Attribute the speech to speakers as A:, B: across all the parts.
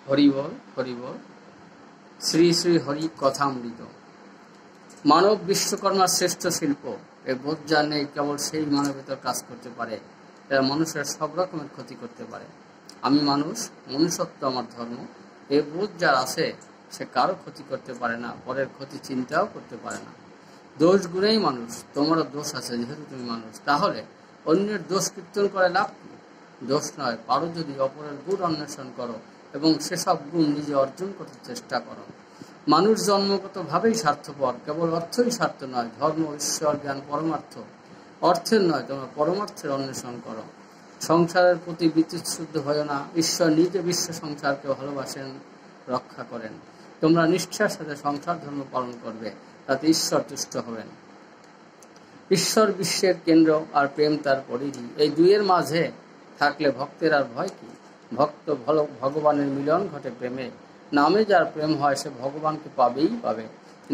A: হরিবল হরিবল। শ্রী শ্রী হরি কথামৃত। মানব বিশ্বকর্মার শ্রেষ্ঠ শিল্প। এ বোধ যার নেই কেবল সেই মানবেতর কাজ করতে পারে, এরা মানুষের সব রকমের ক্ষতি করতে পারে। আমি মানুষ, মনুষ্যত্ব আমার ধর্ম, এ বোধ যার আছে সে কারো ক্ষতি করতে পারে না, পরের ক্ষতি চিন্তাও করতে পারে না। দোষ গুণেই মানুষ, তোমারও দোষ আছে যেহেতু তুমি মানুষ, তাহলে অন্যের দোষ কীর্তন করে লাভ কি? দোষ নয়, পারো যদি অপরের গুণ অন্বেষণ করো এবং সেসব গুণ নিজে অর্জন করতে চেষ্টা করো। মানুষ জন্মগতভাবেই স্বার্থপর, কেবল অর্থই স্বার্থ নয়, ধর্ম, ঈশ্বর, জ্ঞান, পরমার্থ। অর্থের নয়, তোমরা পরমার্থের অন্বেষণ করো। সংসারের প্রতি বিদ্যুৎশুদ্ধ হয় না, ঈশ্বর নিজে বিশ্ব সংসারকে ভালোবাসেন, রক্ষা করেন। তোমরা নিষ্ঠার সাথে সংসার ধর্ম পালন করবে, তাতে ঈশ্বর তুষ্ট হবেন। ঈশ্বর বিশ্বের কেন্দ্র আর প্রেম তার পরিধি, এই দুইয়ের মাঝে থাকলে ভক্তের আর ভয় কি? ভক্ত ভগবানের মিলন ঘটে প্রেমে। নামে যার প্রেম হয় সে ভগবানকে পাবেই পাবে।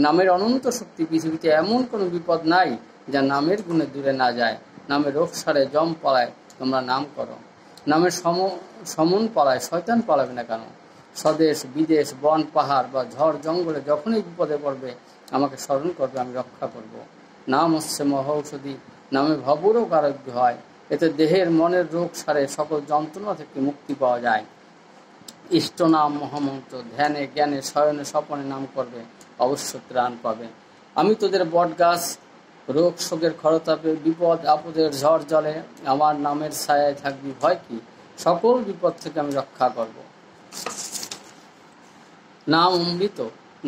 A: নামের অনন্ত শক্তি, পৃথিবীতে এমন কোনো বিপদ নাই যা নামের গুণে দূরে না যায়। নামে রোগ সারে, জম পালায়, তোমরা নাম করো। নামের সমন পালায়, শয়তান পালাবে না কেন? স্বদেশ বিদেশ, বন পাহাড় বা ঝড় জঙ্গলে যখনই বিপদে পড়বে আমাকে স্মরণ করবে, আমি রক্ষা করব। নাম হচ্ছে মহৌষধি, নামে ভবরোগ আরোগ্য হয়। এতে দেহের মনের রোগ সারে, সকল যন্ত্রণা থেকে মুক্তি পাওয়া যায়। ইষ্ট নাম মহামন্ত্র, ধ্যানে জ্ঞানে শয়নে স্বপনে নাম করবে, অবশ্য ত্রাণ পাবে। আমি তোদের বট গাছ, রোগ শোকের খরতাপে, বিপদ আপদের ঝড় জলে, আমার নামের ছায়ায় থাকবি, ভয় কি? সকল বিপদ থেকে আমি রক্ষা করব। নাম অমৃত,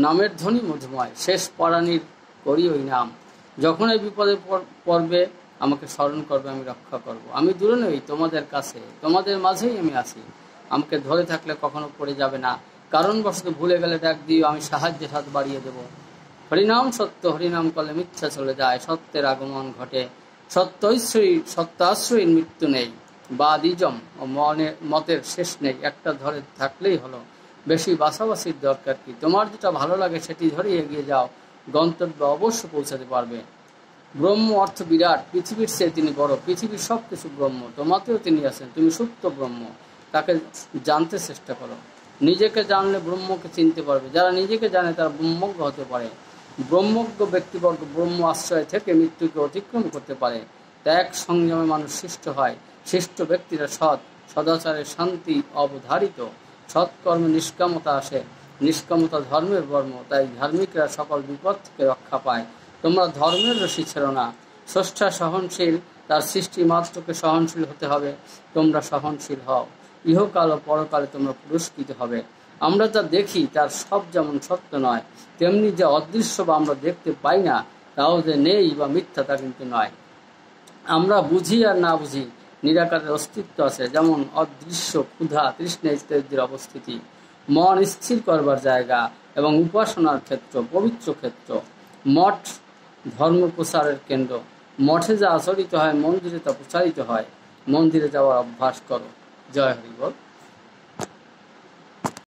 A: নামের ধ্বনি মধুময়, শেষ পরাণীর করি ওই নাম। যখন এই বিপদে পড়বে আমাকে স্মরণ করবে, আমি রক্ষা করব। আমি দূরে নই, তোমাদের কাছে, তোমাদের মাঝেই আমি আছি। আমাকে ধরে থাকলে কখনো পড়ে যাবে না, কারণবশত ভুলে গেলে ডাক দিও, আমি সাহায্যের হাত বাড়িয়ে দেব। হরিনাম সত্য, হরিনাম করলে মিথ্যা চলে যায়, সত্যের আগমন ঘটে। সত্যাশ্রয়ীর মৃত্যু নেই, বাদিজম ও মতের শেষ নেই। একটা ধরে থাকলেই হলো, বেশি বাছাবাছির দরকার কি? তোমার যেটা ভালো লাগে সেটি ধরে এগিয়ে যাও, গন্তব্যে অবশ্য পৌঁছাতে পারবে। ব্রহ্ম অর্থ বিরাট, পৃথিবীর চেয়ে তিনি বড়। পৃথিবীর সব কিছু ব্রহ্ম, তোমাতেও তিনি আছেন, তুমি সুপ্ত ব্রহ্ম, তাকে জানতে চেষ্টা করো। নিজেকে জানলে ব্রহ্মকে চিনতে পারবে। যারা নিজেকে জানে তারা ব্রহ্মজ্ঞ হতে পারে। ব্রহ্মজ্ঞ ব্যক্তিবর্গ ব্রহ্ম আশ্রয় থেকে মৃত্যুকে অতিক্রম করতে পারে। ত্যাগ সংযমে মানুষ সৃষ্ট হয়। শিষ্ট ব্যক্তিরা সৎ, সদাচারে শান্তি অবধারিত। সৎকর্মে নিষ্কামতা আসে, নিষ্কামতা ধর্মের বর্ম, তাই ধার্মিকরা সকল বিপদ থেকে রক্ষা পায়। তোমরা ধর্মের রশি ছেড়ো না। স্রষ্টা সহনশীল, তার সৃষ্টি মাত্রকে সহনশীল হতে হবে। তোমরা সহনশীল হও, ইহকাল ও পরকালে তোমরা পুরস্কৃত হবে। আমরা যা দেখি তার সব যেমন সত্য নয়, তেমনি যা অদৃশ্য বা আমরা দেখতে পাই না তাও যে নেই বা মিথ্যা তা কিন্তু নয়। আমরা বুঝি আর না বুঝি, নিরাকারের অস্তিত্ব আছে, যেমন অদৃশ্য ক্ষুধা, তৃষ্ণা ইত্যাদির অবস্থিতি। মন স্থির করবার জায়গা এবং উপাসনার ক্ষেত্র, পবিত্র ক্ষেত্র। মঠ ধর্ম প্রচারের কেন্দ্র। মঠে যা আচরিত হয় মন্দিরে তা প্রচারিত হয়। মন্দিরে যাওয়ার অভ্যাস করো। জয় হরি বল।